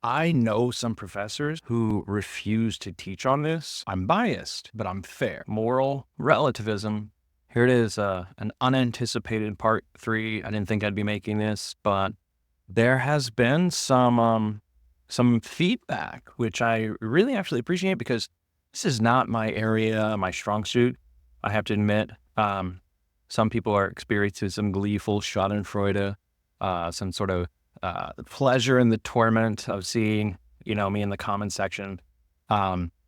I know some professors who refuse to teach on this. I'm biased, but I'm fair. Moral relativism. Here it is, an unanticipated part 3. I didn't think I'd be making this, but there has been some feedback, which I really actually appreciate because this is not my area, my strong suit. I have to admit, some people are experiencing some gleeful schadenfreude, some sort of pleasure in the torment of seeing, me in the comment section.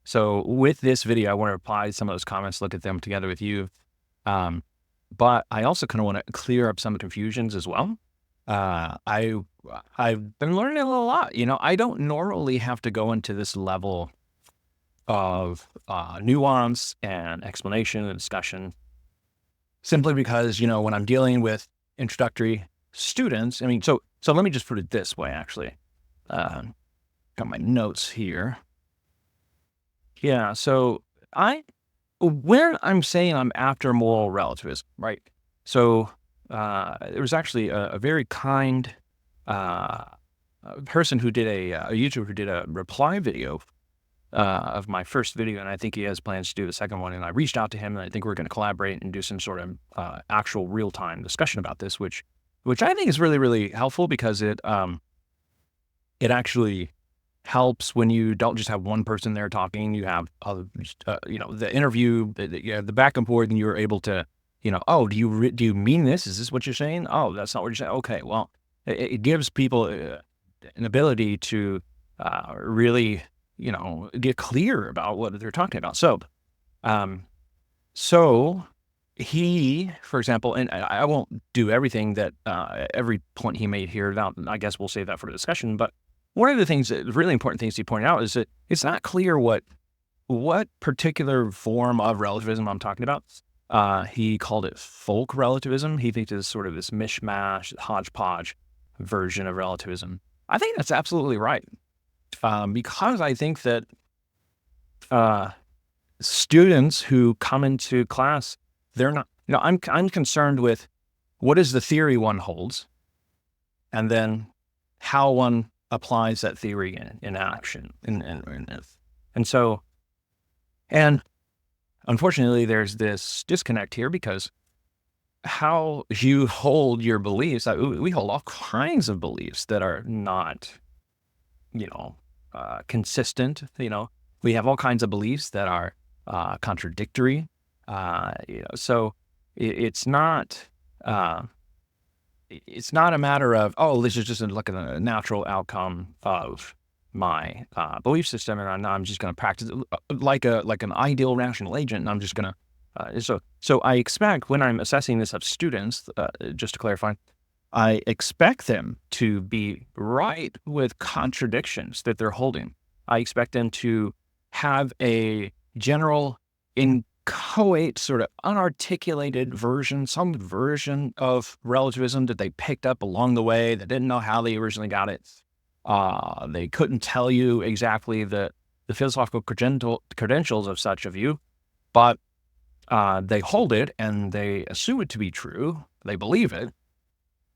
So with this video, I want to reply to some of those comments, look at them together with you. But I also kind of want to clear up some confusions as well. I've been learning a lot. I don't normally have to go into this level of nuance and explanation and discussion, simply because, when I'm dealing with introductory students, so let me just put it this way, actually. Got my notes here. Yeah, so when I'm saying I'm after moral relativism, right? So there was actually a very kind person who did a YouTuber who did a reply video of my first video, and I think he has plans to do the second one. And I reached out to him, and I think we're going to collaborate and do some sort of actual real-time discussion about this, which I think is really, really helpful because it actually helps when you don't just have one person there talking. You have the interview, you have the back and forth, and you're able to, oh, do you mean this? Is this what you're saying? Oh, that's not what you're saying. Okay, well, it gives people an ability to really, get clear about what they're talking about. So he, for example, and I won't do everything that every point he made here. Now, I guess we'll save that for the discussion. But one of the things, really important things he pointed out, is that it's not clear what particular form of relativism I'm talking about. He called it folk relativism. He thinks it's sort of this mishmash, hodgepodge version of relativism. I think that's absolutely right, because I think that students who come into class, they're not, I'm concerned with what is the theory one holds, and then how one applies that theory in action. And unfortunately, there's this disconnect here because how you hold your beliefs, we hold all kinds of beliefs that are not, consistent. We have all kinds of beliefs that are contradictory. So it's not a matter of, oh, this is just like a natural outcome of my belief system, and I'm just going to practice like an ideal rational agent, and I'm just going to. So I expect when I'm assessing this of students, just to clarify, I expect them to be right with contradictions that they're holding. I expect them to have a general, inchoate, sort of unarticulated version, some version of relativism that they picked up along the way that didn't know how they originally got it. They couldn't tell you exactly the philosophical credentials of such a view, but they hold it and they assume it to be true. They believe it.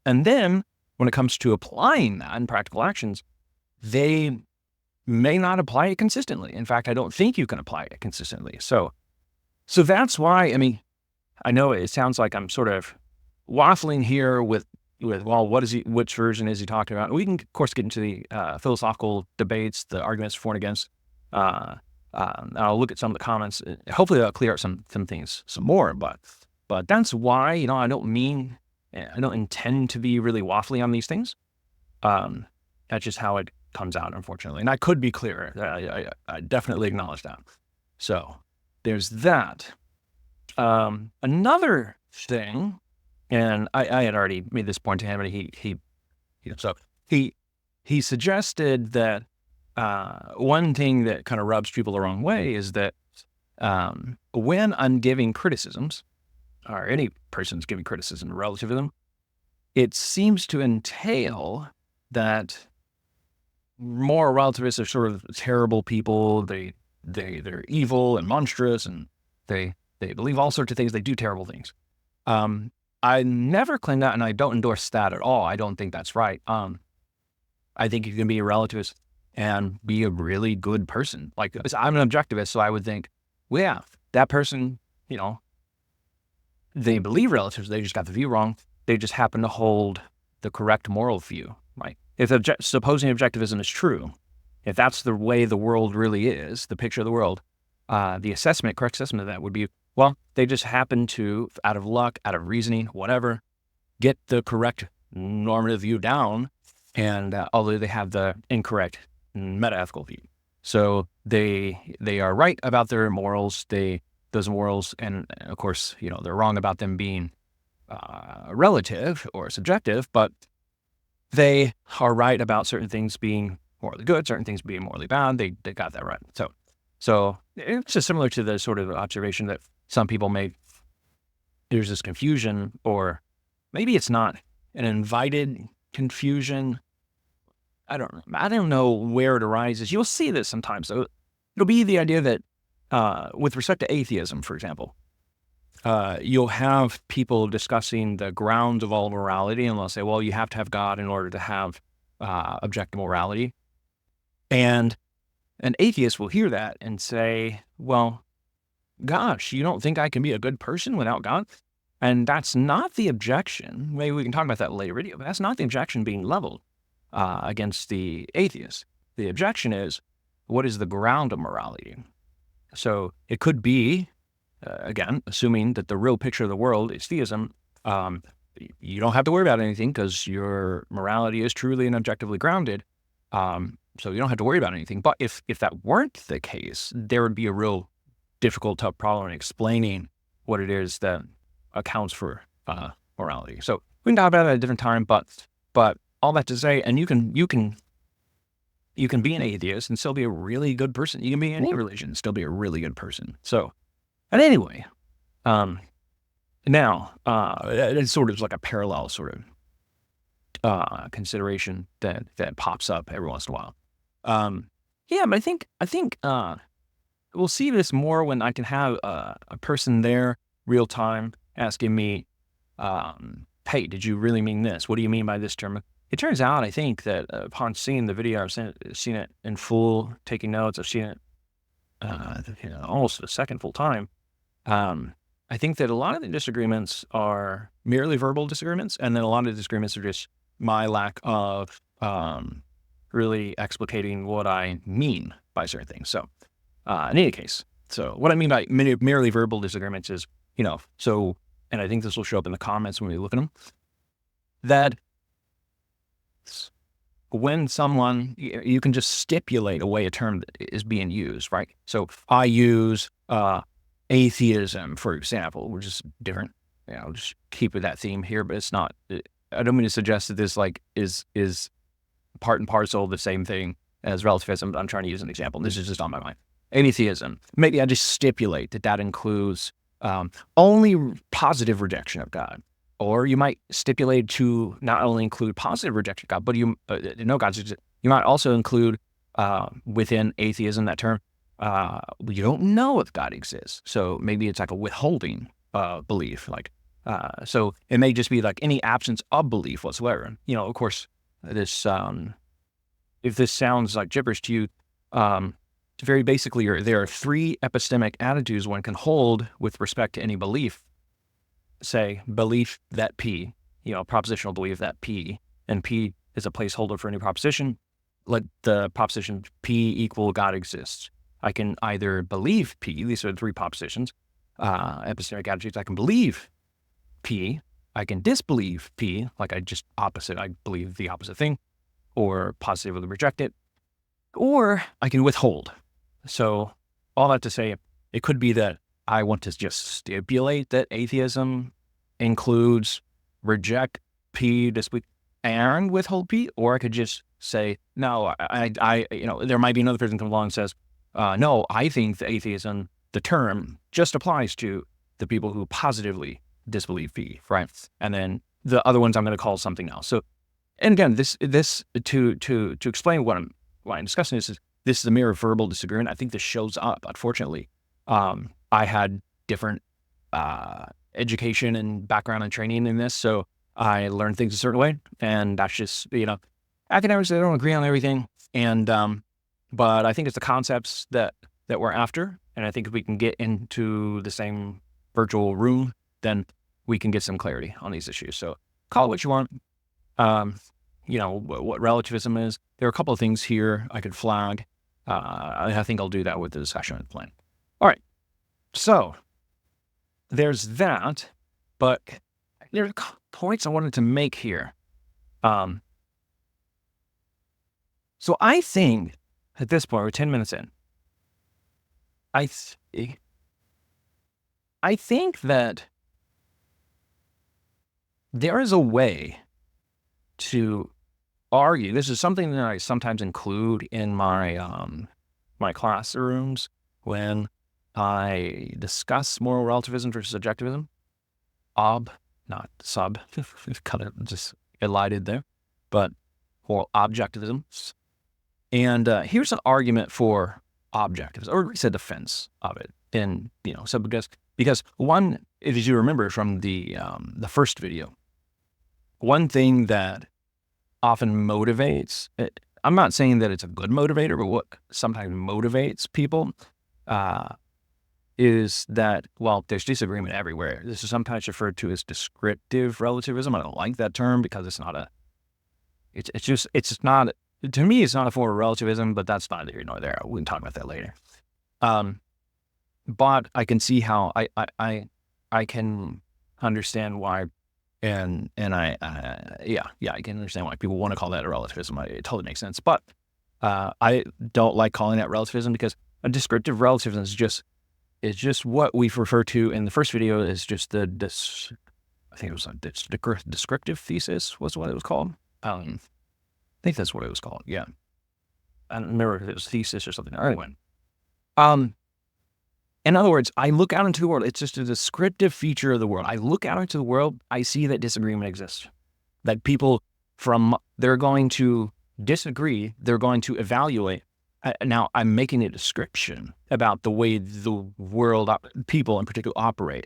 And then when it comes to applying that in practical actions, they may not apply it consistently. In fact, I don't think you can apply it consistently. So that's why, I know it sounds like I'm sort of waffling here with well, which version is he talking about? We can, of course, get into the philosophical debates, the arguments for and against. I'll look at some of the comments. Hopefully that'll clear up some things some more. But that's why, I don't intend to be really waffly on these things. That's just how it comes out, unfortunately. And I could be clearer. I definitely acknowledge that. So there's that. Another thing, and I had already made this point to him, but he suggested that one thing that kind of rubs people the wrong way is that when I'm giving criticisms, or any person's giving criticism of relativism, it seems to entail that moral relativists are sort of terrible people. They're evil and monstrous, and they believe all sorts of things. They do terrible things. I never claim that, and I don't endorse that at all. I don't think that's right. I think you can be a relativist and be a really good person. Like, I'm an objectivist, so I would think, well, yeah, that person, they believe relatives, they just got the view wrong. They just happen to hold the correct moral view, right? If supposing objectivism is true, if that's the way the world really is, the picture of the world, the correct assessment of that would be, well, they just happen to, out of luck, out of reasoning, whatever, get the correct normative view down, and although they have the incorrect meta-ethical view. So they are right about their morals, those morals, and of course, they're wrong about them being relative or subjective, but they are right about certain things being morally good, certain things being morally bad. They got that right. So it's just similar to the sort of observation that some people make. There's this confusion, or maybe it's not an invited confusion. I don't know where it arises. You'll see this sometimes. So it'll be the idea that with respect to atheism, for example, you'll have people discussing the grounds of all morality, and they'll say, well, you have to have God in order to have objective morality. And an atheist will hear that and say, well, gosh, you don't think I can be a good person without God? And that's not the objection. Maybe we can talk about that later video, but that's not the objection being leveled against the atheist. The objection is, what is the ground of morality? So it could be, again, assuming that the real picture of the world is theism, you don't have to worry about anything because your morality is truly and objectively grounded. So you don't have to worry about anything. But if that weren't the case, there would be a real difficult, tough problem in explaining what it is that accounts for morality. So we can talk about it at a different time, but all that to say, and you can be an atheist and still be a really good person. You can be in any religion and still be a really good person. So, and anyway, now it's sort of like a parallel sort of consideration that pops up every once in a while. Yeah, but I think we'll see this more when I can have a person there real time asking me, hey, did you really mean this? What do you mean by this term? It turns out, I think, that upon seeing the video, I've seen it in full, taking notes. I've seen it almost a second full time. I think that a lot of the disagreements are merely verbal disagreements, and then a lot of the disagreements are just my lack of really explicating what I mean by certain things. So in any case, so what I mean by merely verbal disagreements is, so, and I think this will show up in the comments when we look at them, that when someone, you can just stipulate away a term that is being used, right? So I use atheism, for example, which is different. I'll just keep with that theme here, but it's not, I don't mean to suggest that this is part and parcel of the same thing as relativism. I'm trying to use an example. This is just on my mind. Atheism. Maybe I just stipulate that includes only positive rejection of God. Or you might stipulate to not only include positive rejection of God, but you might also include within atheism that term, you don't know if God exists. So maybe it's like a withholding belief. So it may just be like any absence of belief whatsoever. Of course, this if this sounds like gibberish to you, very basically, there are three epistemic attitudes one can hold with respect to any belief. Say, belief that P, propositional belief that P, and P is a placeholder for any proposition. Let the proposition P equal God exists. I can either believe P, these are the three propositions, epistemic attitudes. I can believe P, I can disbelieve P, like I believe the opposite thing, or positively reject it, or I can withhold. So all that to say, it could be that I want to just stipulate that atheism includes reject P, disbelief, and withhold P, or I could just say, no, there might be another person come along and says, no, I think the atheism, the term, just applies to the people who positively disbelieve P, right? And then the other ones I'm going to call something else. So, and again, this to explain what I'm discussing this is a mere verbal disagreement. I think this shows up, unfortunately. I had different education and background and training in this, so I learned things a certain way, and that's just, academics, they don't agree on everything, and but I think it's the concepts that we're after. And I think if we can get into the same virtual room, then we can get some clarity on these issues. So call it what you want. What relativism is. There are a couple of things here I could flag. I think I'll do that with the discussion plan. All right. So there's that, but there are points I wanted to make here. So I think at this point, we're 10 minutes in. I think that there is a way to argue. This is something that I sometimes include in my my classrooms when I discuss moral relativism versus subjectivism. Not sub. Kind of just elided there, but moral objectivism. And here's an argument for objectivism, or at least a defense of it. And so because one, as you remember from the first video, one thing that often motivates, I'm not saying that it's a good motivator, but what sometimes motivates people is that, well, there's disagreement everywhere. This is sometimes referred to as descriptive relativism. I don't like that term because it's not to me, it's not a form of relativism, but that's neither here nor there. We can talk about that later. But I can see how I can understand why, and I can understand why people want to call that a relativism. It totally makes sense. But I don't like calling that relativism because a descriptive relativism is just what we've referred to in the first video is just I think it was a descriptive thesis was what it was called. I think that's what it was called. Yeah. I don't remember if it was thesis or something. Anyway. In other words, I look out into the world. It's just a descriptive feature of the world. I look out into the world. I see that disagreement exists. That people they're going to disagree. They're going to evaluate. Now, I'm making a description about the way the world, people in particular, operate.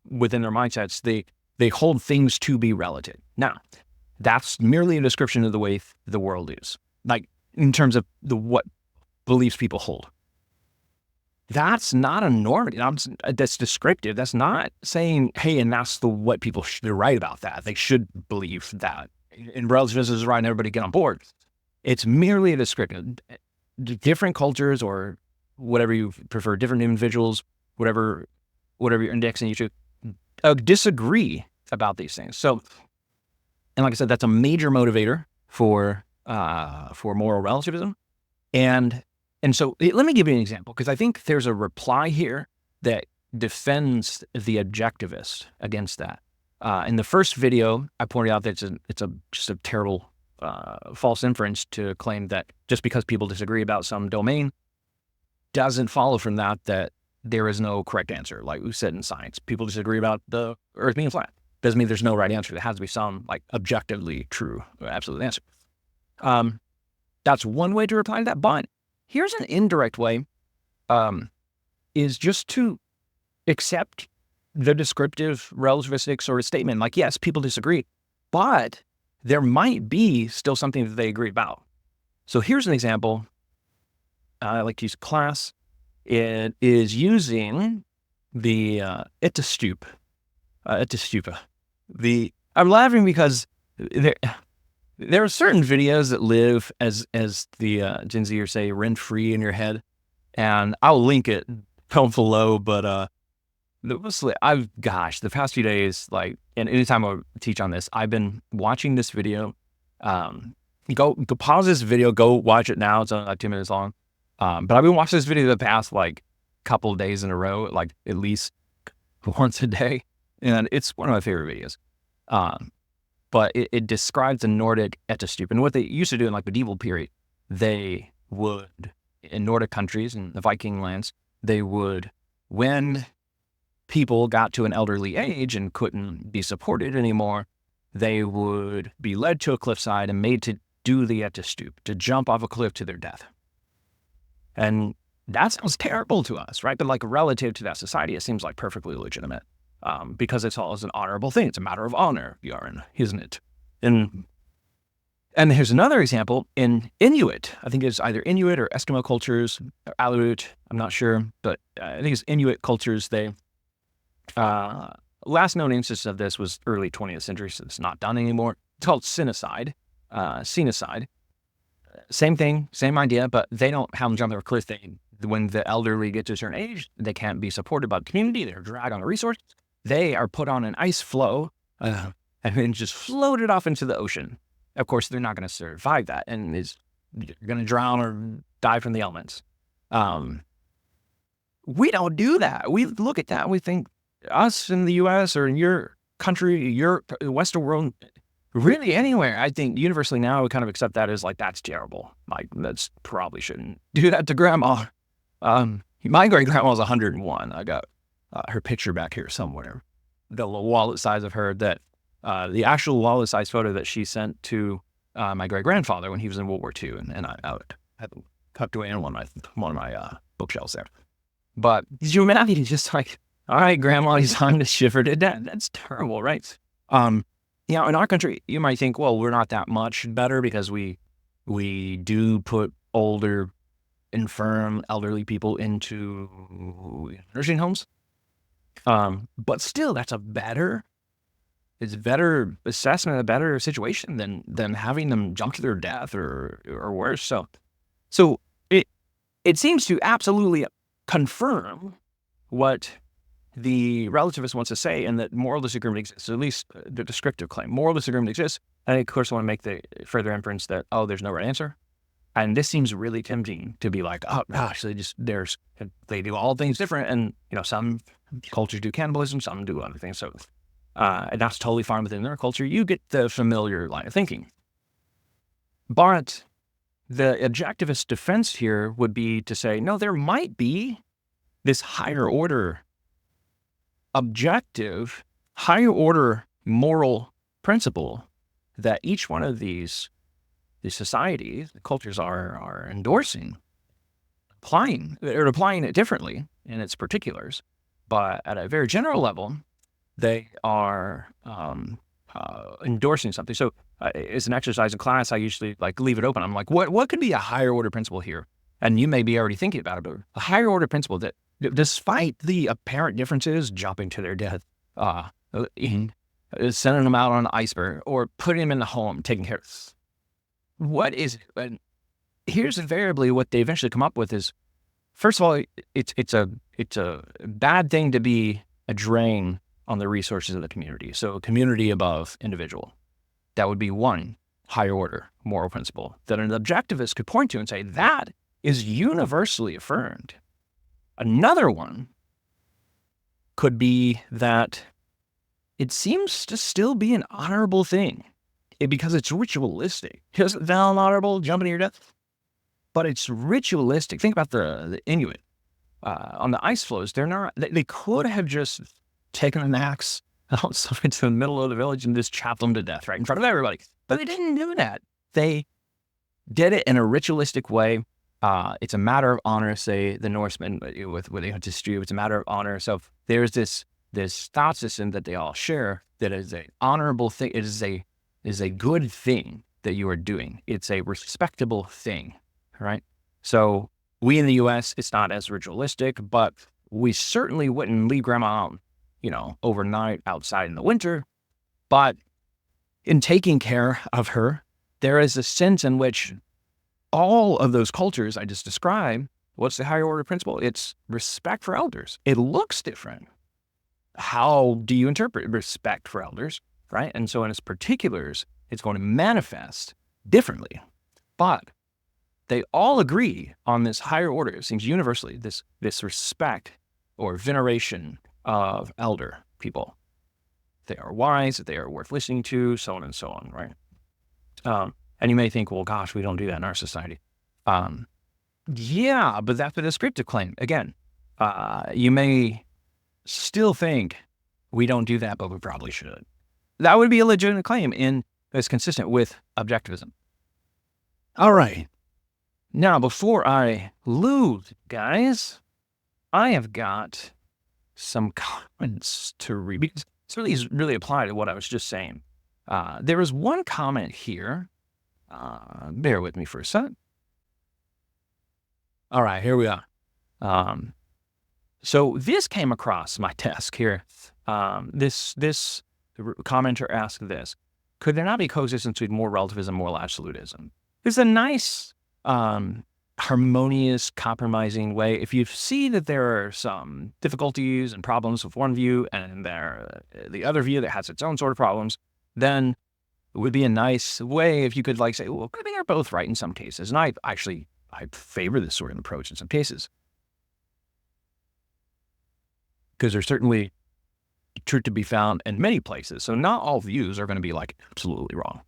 Within their mindsets, they hold things to be relative. Now, that's merely a description of the way the world is, like in terms of what beliefs people hold. That's not a normative. That's descriptive. That's not saying, hey, and that's what people they're right about that. They should believe that. And relativism is right and everybody get on board. It's merely a descriptive. Different cultures or whatever you prefer, different individuals, whatever you're indexing, you should disagree about these things. So, and like I said, that's a major motivator for moral relativism. And so let me give you an example, because I think there's a reply here that defends the objectivist against that. In the first video, I pointed out that it's just a terrible false inference to claim that just because people disagree about some domain doesn't follow from that there is no correct answer. Like we said in science, people disagree about the Earth being flat. Doesn't mean there's no right answer. There has to be some like objectively true or absolute answer. That's one way to reply to that. But here's an indirect way, is just to accept the descriptive relativistic sort of statement. Like, yes, people disagree, but there might be still something that they agree about. So here's an example. I like to use class. It is using the Attestupa. I'm laughing because there are certain videos that live as the Gen Zers say, rent free in your head, and I'll link it down below. But the past few days, like, and anytime I teach on this, I've been watching this video. Go pause this video, go watch it now. It's only like 2 minutes long. But I've been watching this video the past like couple of days in a row, like at least once a day, and it's one of my favorite videos. But it describes the Nordic Attestupa, and what they used to do in like medieval period, they would, in Nordic countries and the Viking lands, they would, when people got to an elderly age and couldn't be supported anymore, they would be led to a cliffside and made to do the Attestupa, to jump off a cliff to their death. And that sounds terrible to us, right? But like relative to that society, it seems like perfectly legitimate. Because it's an honorable thing. It's a matter of honor, Bjorn, isn't it? And And here's another example in Inuit. I think it's either Inuit or Eskimo cultures, or Aleut, I'm not sure, but I think it's Inuit cultures. They last known instance of this was early 20th century, so it's not done anymore. It's called sinocide. Cenocide. Same thing, same idea, but they don't have them jump over a cliff. When the elderly get to a certain age, they can't be supported by the community. They're dragged on the resource. They are put on an ice floe and then just floated off into the ocean. Of course, they're not going to survive that, and you're going to drown or die from the elements. We don't do that. We look at that and we think us in the U.S. or in your country, Europe, Western world, really anywhere, I think universally now we kind of accept that as like, that's terrible. Like, that's probably shouldn't do that to grandma. My great-grandma was 101. I got her picture back here somewhere. The little wallet size of her that the actual wallet size photo that she sent to my great-grandfather when he was in World War II. And I had them tucked away in one of my bookshelves there. But you imagine just like, all right, grandma, it's time to shiver to death. That's terrible, right? In our country, you might think, well, we're not that much better because we do put older, infirm, elderly people into nursing homes. But still, that's a better assessment, a better situation than having them jump to their death or worse. So it seems to absolutely confirm what the relativist wants to say, and that moral disagreement exists, at least the descriptive claim. Moral disagreement exists. And of course, I want to make the further inference that, there's no right answer. And this seems really tempting to be like, oh gosh, they do all things different. And, some cultures do cannibalism, some do other things. So, and that's totally fine within their culture. You get the familiar line of thinking. But the objectivist defense here would be to say, no, there might be this higher order objective, higher order moral principle that each one of these societies, the cultures are endorsing, applying it differently in its particulars, but at a very general level, they are endorsing something. So as an exercise in class, I usually leave it open. I'm like, what could be a higher order principle here? And you may be already thinking about it, but a higher order principle that, despite the apparent differences, jumping to their death, sending them out on an iceberg, or putting them in the home, taking care of. What is it? And here's invariably what they eventually come up with is, first of all, it's a bad thing to be a drain on the resources of the community. So community above individual. That would be one higher order moral principle that an objectivist could point to and say, that is universally affirmed. Another one could be that it seems to still be an honorable thing because it's ritualistic. It's not honorable, jumping to your death, but it's ritualistic. Think about the Inuit on the ice floes. They could have just taken an axe out into the middle of the village and just chopped them to death right in front of everybody. But they didn't do that. They did it in a ritualistic way. It's a matter of honor, say the Norsemen with the Attestupa. It's a matter of honor. So there's this thought system that they all share that is an honorable thing. It is a good thing that you are doing. It's a respectable thing, right? So we in the U.S., it's not as ritualistic, but we certainly wouldn't leave grandma out, overnight outside in the winter. But in taking care of her, there is a sense in which all of those cultures I just described, what's the higher order principle? It's respect for elders. It looks different. How do you interpret respect for elders, right? And so in its particulars, it's going to manifest differently. But they all agree on this higher order. It seems universally, this respect or veneration of elder people. They are wise, they are worth listening to, so on and so on, right? And you may think, well, gosh, we don't do that in our society. Yeah, but that's a descriptive claim. Again, you may still think we don't do that, but we probably should. That would be a legitimate claim that's consistent with objectivism. All right. Now, before I lose, guys, I have got some comments to read because this really apply to what I was just saying. There was one comment here Bear with me for a sec. All right, here we are. So this came across my desk here. This commenter asked this: could there not be coexistence between moral relativism and moral absolutism? It's a nice, harmonious, compromising way. If you see that there are some difficulties and problems with one view and the other view that has its own sort of problems, then it would be a nice way if you could like say, well, I think they're both right in some cases. And I favor this sort of approach in some cases. Because there's certainly truth to be found in many places. So not all views are going to be like absolutely wrong.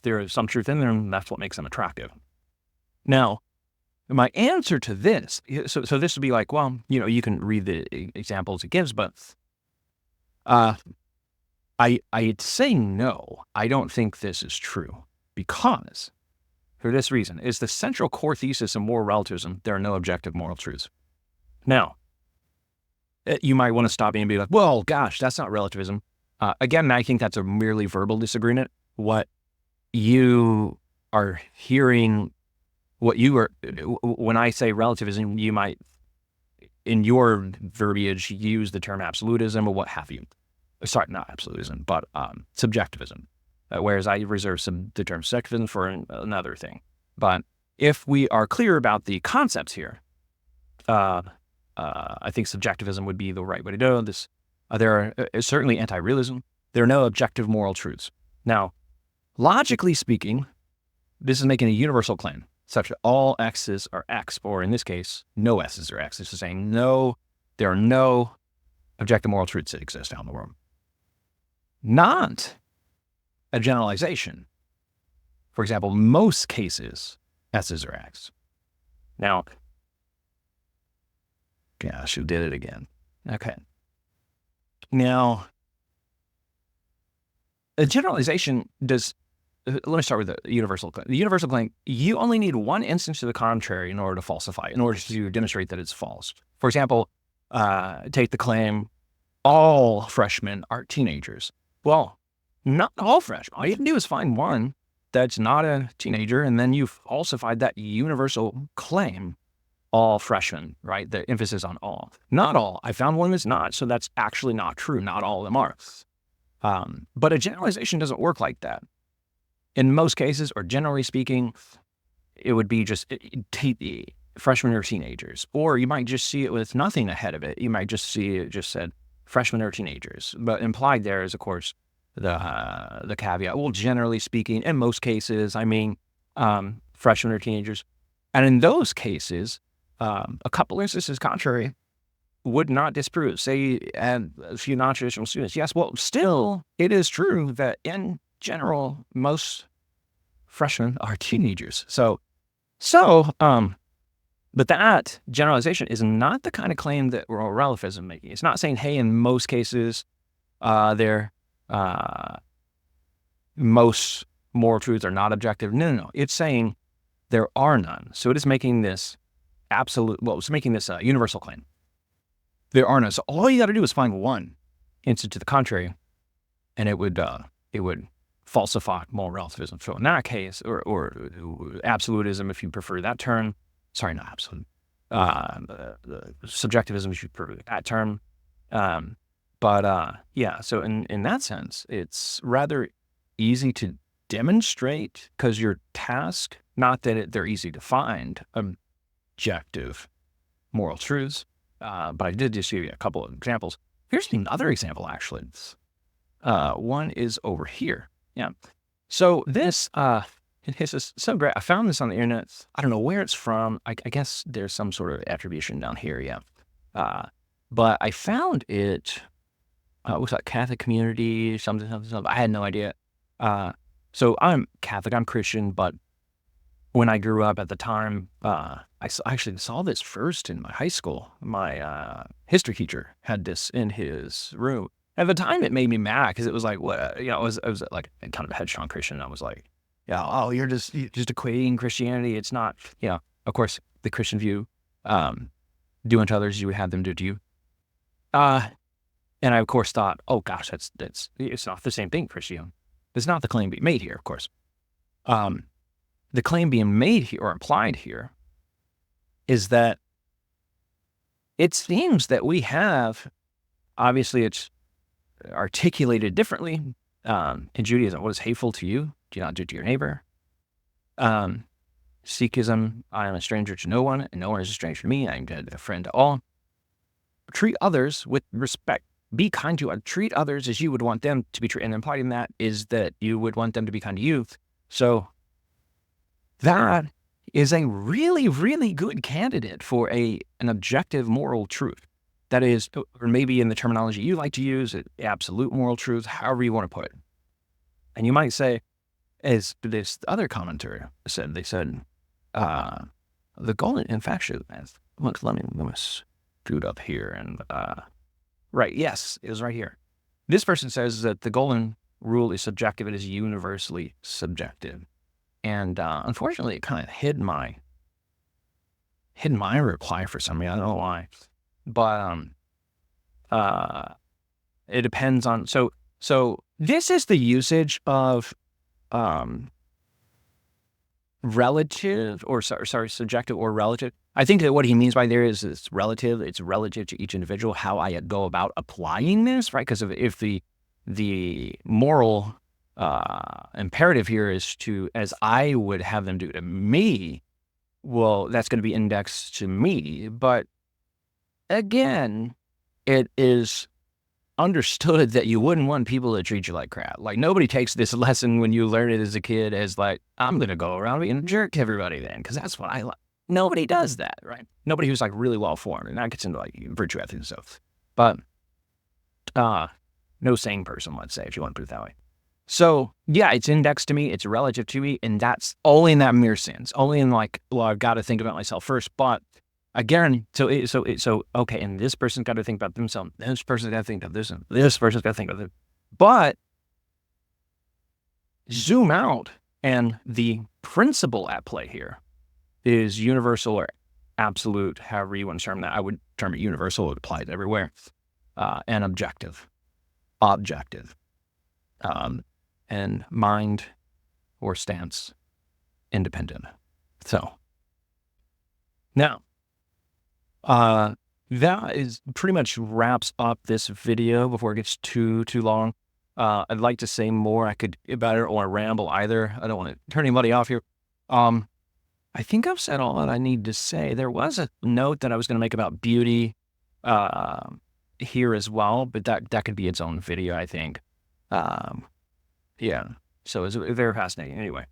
There is some truth in there, and that's what makes them attractive. Now, my answer to this, so this would be like, well, you can read the examples it gives, but I'd say no, I don't think this is true, because for this reason is the central core thesis of moral relativism: there are no objective moral truths. Now, you might want to stop me and be like, well, gosh, that's not relativism. Again, I think that's a merely verbal disagreement. What you are hearing, when I say relativism, you might, in your verbiage, use the term absolutism or what have you. Sorry, not absolutism, but subjectivism. Whereas I reserve the term subjectivism for another thing. But if we are clear about the concepts here, I think subjectivism would be the right way to do this. There are certainly antirealism. There are no objective moral truths. Now, logically speaking, this is making a universal claim, such that all x's are x, or in this case, no s's are x. This is saying no, there are no objective moral truths that exist out in the world. Not a generalization. For example, most cases, s's are x. Now, gosh, who did it again? Okay. Now, a generalization does, let me start with the universal claim. The universal claim, you only need one instance to the contrary in order to falsify, in order to demonstrate that it's false. For example, take the claim, all freshmen are teenagers. Well, not all freshmen. All you can do is find one that's not a teenager, and then you've falsified that universal claim. All freshmen, right? The emphasis on all. Not all. I found one that's not, so that's actually not true. Not all of them are. But a generalization doesn't work like that. In most cases, or generally speaking, it would be just freshmen or teenagers. Or you might just see it with nothing ahead of it. You might just see it just said freshmen or teenagers. But implied there is, of course, the caveat. Well, generally speaking, in most cases, I mean, freshmen or teenagers. And in those cases, a couple instances contrary would not disprove, say, and a few non-traditional students. Yes, well, still, it is true that in general, most freshmen are teenagers. But that generalization is not the kind of claim that moral relativism making. It's not saying, hey, in most cases, most moral truths are not objective. No. It's saying there are none. So it is making this it's making this universal claim. There are none. So all you got to do is find one instance to the contrary, and it would falsify moral relativism. So in that case, or absolutism, if you prefer that term. Sorry, not absolute. Subjectivism, if you prefer that term. Yeah. So in that sense, it's rather easy to demonstrate because your task, not that they're easy to find objective moral truths, but I did just give you a couple of examples. Here's another example, actually. One is over here. Yeah. So this is so great. I found this on the internet. I don't know where it's from. I guess there's some sort of attribution down here. Yeah. But I found it. What's that? Catholic community, something. I had no idea. So I'm Catholic, I'm Christian, but when I grew up at the time, I actually saw this first in my high school. My history teacher had this in his room. At the time, it made me mad because it was like, what, I was like kind of a headstrong Christian. I was like, yeah, oh, you're just equating Christianity. It's not, of course, the Christian view, do unto others you would have them do to you. And I, of course, thought, oh, gosh, it's not the same thing, Christian. It's not the claim being made here, of course. The claim being made here or implied here is that it seems that we have, obviously it's articulated differently in Judaism. What is hateful to you, do not do to your neighbor. Sikhism, I am a stranger to no one, and no one is a stranger to me. I am a friend to all. Treat others with respect. Be kind to others. Treat others as you would want them to be treated. And implied in that is that you would want them to be kind to you. So that is a really, really good candidate for an objective moral truth. That is, or maybe in the terminology you like to use, absolute moral truth, however you want to put it. And you might say, as this other commentator said, they said, the golden, in fact, let me scoot up here and, right, yes, it was right here. This person says that the golden rule is subjective, it is universally subjective. And unfortunately, it kind of hid my reply for some reason. I don't know why. But it depends on, so this is the usage of relative or subjective or relative. I think that what he means by there is it's relative to each individual, how I go about applying this, right? Because if the moral imperative here is to, as I would have them do to me, well, that's going to be indexed to me. But again, it is understood that you wouldn't want people to treat you like crap. Like, nobody takes this lesson when you learn it as a kid as like, I'm going to go around being a jerk to everybody then, because that's what I like. Nobody does that, right? Nobody who's like really well formed, and that gets into like virtue ethics and stuff. But no sane person, let's say, if you want to put it that way. So yeah, it's indexed to me, it's relative to me, and that's only in that mere sense, only in like, well, I've got to think about myself first. But again, so okay, and this person's got to think about themselves, this person's got to think about this, and this person's got to think about it. But zoom out, and the principle at play here is universal or absolute, however you want to term that. I would term it universal, it applies everywhere, and objective, and mind or stance independent. So now, that is pretty much wraps up this video before it gets too long. I'd like to say more. I could about it, or want to ramble either. I don't want to turn anybody off here. I think I've said all that I need to say. There was a note that I was going to make about beauty here as well, but that could be its own video, I think. Yeah, so it's very fascinating. Anyway,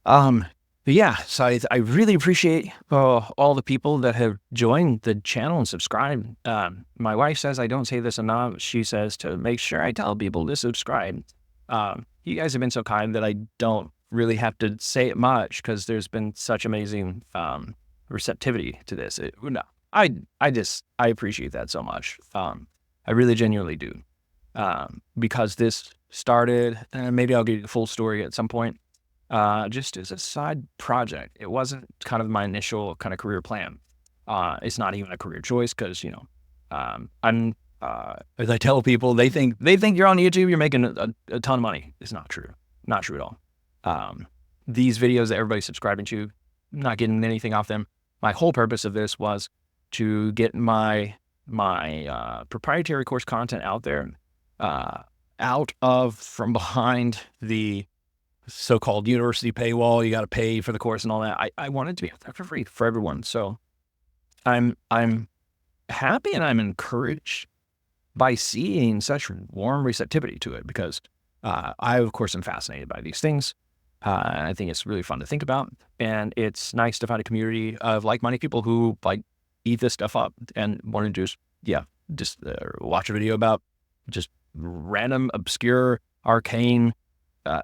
but yeah, so I really appreciate all the people that have joined the channel and subscribed. My wife says I don't say this enough. She says to make sure I tell people to subscribe. You guys have been so kind that I don't really have to say it much, because there's been such amazing receptivity to this. I appreciate that so much. I really genuinely do. Because this started, and maybe I'll give you the full story at some point, just as a side project. It wasn't kind of my initial kind of career plan. It's not even a career choice, because, you know, as I tell people, they think you're on YouTube, you're making a ton of money. It's not true. Not true at all. These videos that everybody's subscribing to, not getting anything off them. My whole purpose of this was to get my proprietary course content out there, from behind the so-called university paywall. You got to pay for the course and all that. I wanted to be out there for free for everyone. So I'm happy and I'm encouraged by seeing such warm receptivity to it, because I, of course, am fascinated by these things. I think it's really fun to think about, and it's nice to find a community of like-minded people who like eat this stuff up and want to just watch a video about just random, obscure, arcane,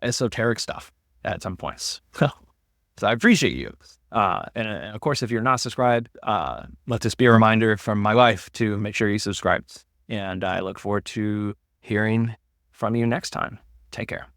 esoteric stuff at some points. So I appreciate you. And of course, if you're not subscribed, let this be a reminder from my wife to make sure you subscribe. And I look forward to hearing from you next time. Take care.